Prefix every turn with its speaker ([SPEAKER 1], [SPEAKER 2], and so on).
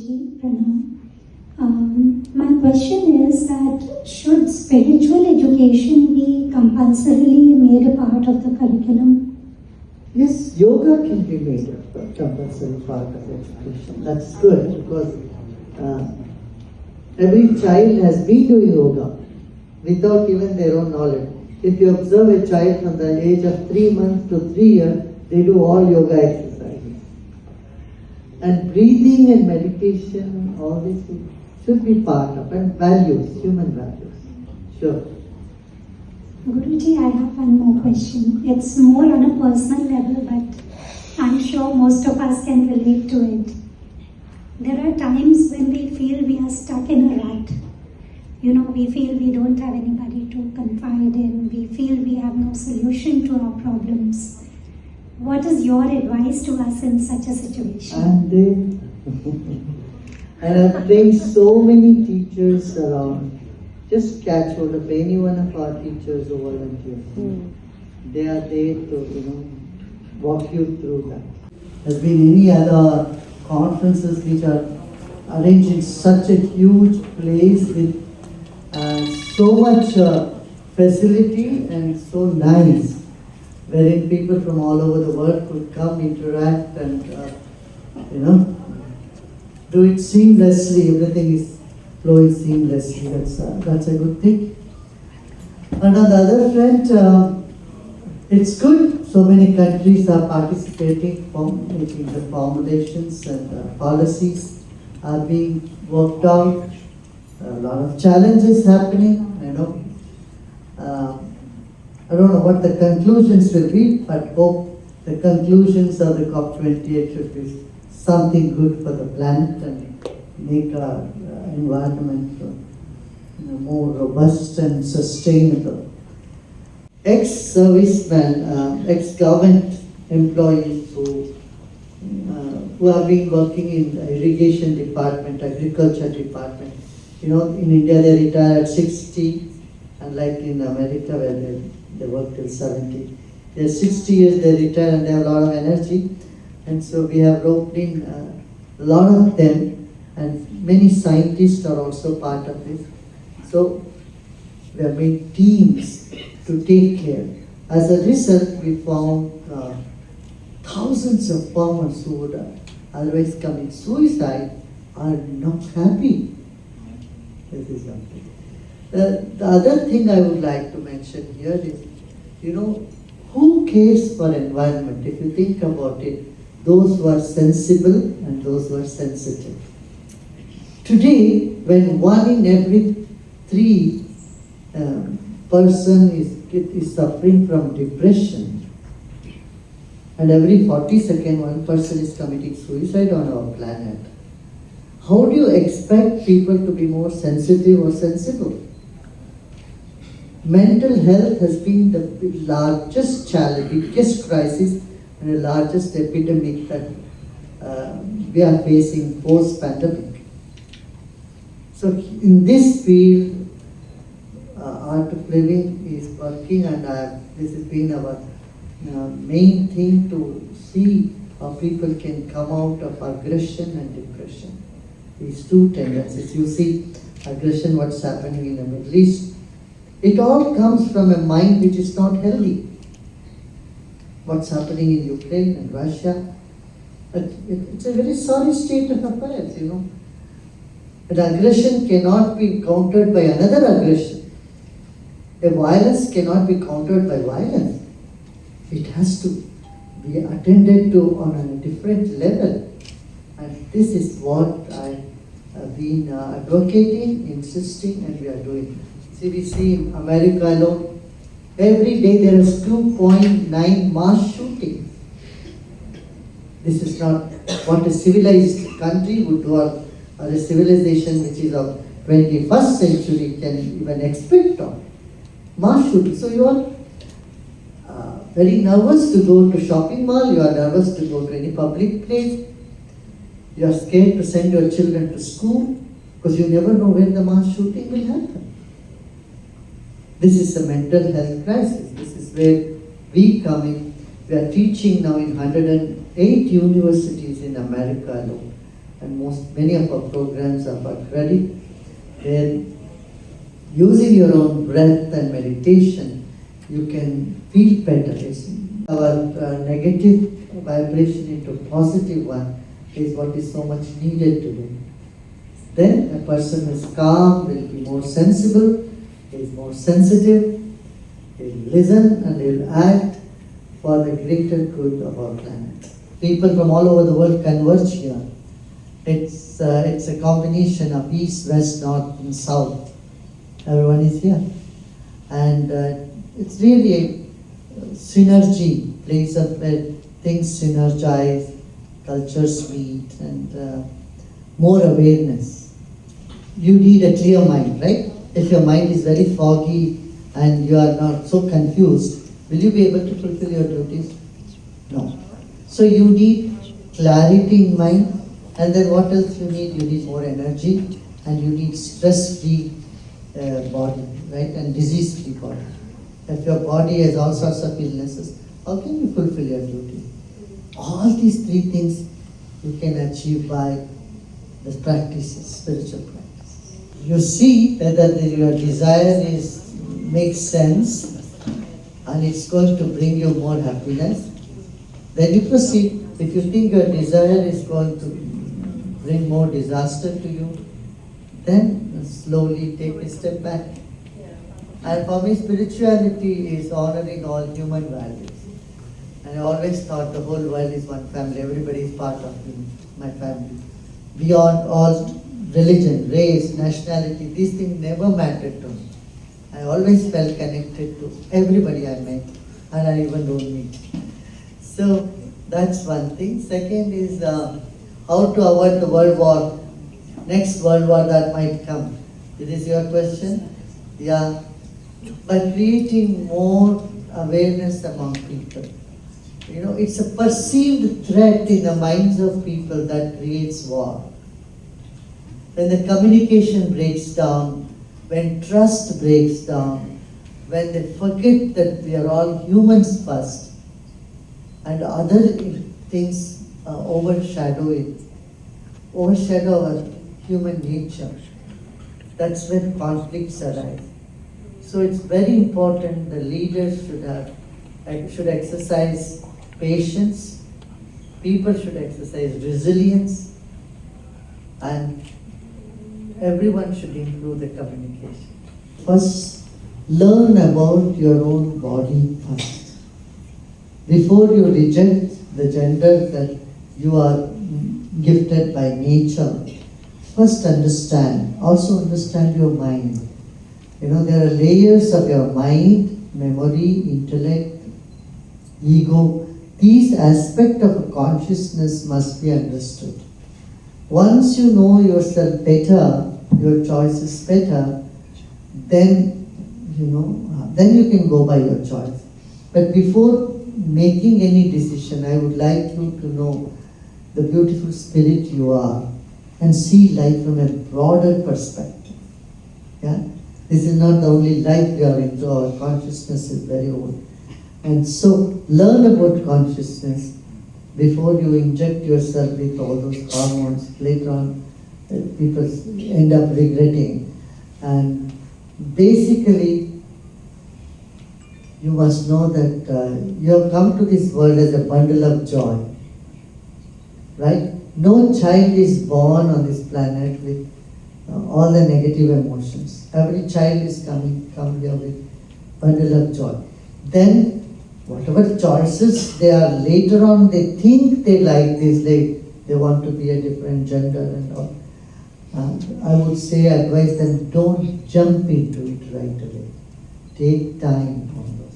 [SPEAKER 1] Guruji, Pranam. My question is that should spiritual education be compulsorily made a part of the curriculum?
[SPEAKER 2] Yes, yoga can be made a compulsory part of education. That's good because every child has been doing yoga without even their own knowledge. If you observe a child from the age of 3 months to 3 years, they do all yoga exercises. And breathing and meditation, all this should be part of, and values, human values. Sure.
[SPEAKER 1] Guruji, I have one more question. It's more on a personal level, but I'm sure most of us can relate to it. There are times when we feel we are stuck in a rut. We feel we don't have anybody to confide in. We feel we have no solution to our problems. What is your advice to us in such a situation?
[SPEAKER 2] And I've trained so many teachers around. Just catch hold of any one of our teachers or volunteers. They are there to, walk you through that. There's been any other conferences which are arranged in such a huge place with so much facility and so nice, wherein people from all over the world could come, interact and, do it seamlessly. Everything is flowing seamlessly. That's a good thing. And on the other front, it's good. So many countries are participating, making the formulations and policies are being worked out. A lot of challenges happening. I don't know what the conclusions will be, but hope the conclusions of the COP28 should be something good for the planet and make our environment more robust and sustainable. Ex-servicemen, ex-government employees who have been working in the irrigation department, agriculture department. In India they retire at 60, unlike in America where they work till 70. They're 60 years, they retire and they have a lot of energy. And so we have roped in a lot of them, and many scientists are also part of this. So we have made teams to take care. As a result, we found thousands of farmers who would otherwise commit suicide are not happy. This is something. The other thing I would like to mention here is, who cares for environment? If you think about it, those who are sensible and those who are sensitive. Today, when 1 in every 3 person is suffering from depression, and every 42nd one person is committing suicide on our planet, how do you expect people to be more sensitive or sensible? Mental health has been the largest challenge, biggest crisis, and the largest epidemic that we are facing post-pandemic. So in this field, Art of Living is working, and this has been our main thing to see how people can come out of aggression and depression. These two tendencies. You see aggression, what's happening in the Middle East. It all comes from a mind which is not healthy. What's happening in Ukraine and Russia. It's a very sorry state of affairs, But aggression cannot be countered by another aggression. A violence cannot be countered by violence. It has to be attended to on a different level. And this is what I have been advocating, insisting, and we are doing. See, we see in America alone, every day there is 2.9 mass shootings. This is not what a civilized country would do, or a civilization which is of 21st century can even expect of. Mass shooting. So you are very nervous to go to shopping mall, you are nervous to go to any public place, you are scared to send your children to school because you never know when the mass shooting will happen. This is a mental health crisis. This is where we come in. We are teaching now in 108 universities in America alone. and many of our programs are for credit. Then using your own breath and meditation, you can feel better. Our negative vibration into positive one is what is so much needed today. Then a person is calm, will be more sensible, is more sensitive, he'll listen and he'll act for the greater good of our planet. People from all over the world converge here. It's a combination of east, west, north and south. Everyone is here. And it's really a synergy, place of where things synergize, cultures meet, and more awareness. You need a clear mind, right? If your mind is very foggy and you are not so confused, will you be able to fulfill your duties? No. So you need clarity in mind, and then what else you need? You need more energy, and you need stress-free body, right? And disease-free body. If your body has all sorts of illnesses, how can you fulfill your duty? All these three things you can achieve by the practices, spiritual practices. You see whether your desire makes sense and it's going to bring you more happiness. Then you proceed. If you think your desire is going to bring more disaster to you, then slowly take a step back. And for me, spirituality is honoring all human values. And I always thought the whole world is one family, everybody is part of me, my family. Beyond all religion, race, nationality, these things never mattered to me. I always felt connected to everybody I met, and I even don't meet. So that's one thing. Second is how to avoid the world war, next world war that might come. Is this your question? Yeah. By creating more awareness among people. You know, it's a perceived threat in the minds of people that creates war. When the communication breaks down, when trust breaks down, when they forget that we are all humans first, and other things overshadow our human nature, that's when conflicts arise. So it's very important the leaders should exercise patience, people should exercise resilience, and everyone should improve the communication. First, learn about your own body first. Before you reject the gender that you are gifted by nature, first understand. Also understand your mind. You know, there are layers of your mind, memory, intellect, ego. These aspects of consciousness must be understood. Once you know yourself better, your choices better, then you can go by your choice. But before making any decision, I would like you to know the beautiful spirit you are and see life from a broader perspective. Yeah? This is not the only life we are into, our consciousness is very old. And so, learn about consciousness before you inject yourself with all those hormones. Later on, people end up regretting. And basically, you must know that you have come to this world as a bundle of joy. Right? No child is born on this planet with all the negative emotions. Every child is come here with bundle of joy. Then, whatever choices they are later on, they think they like this, they want to be a different gender and all. I would say, advise them, don't jump into it right away. Take time on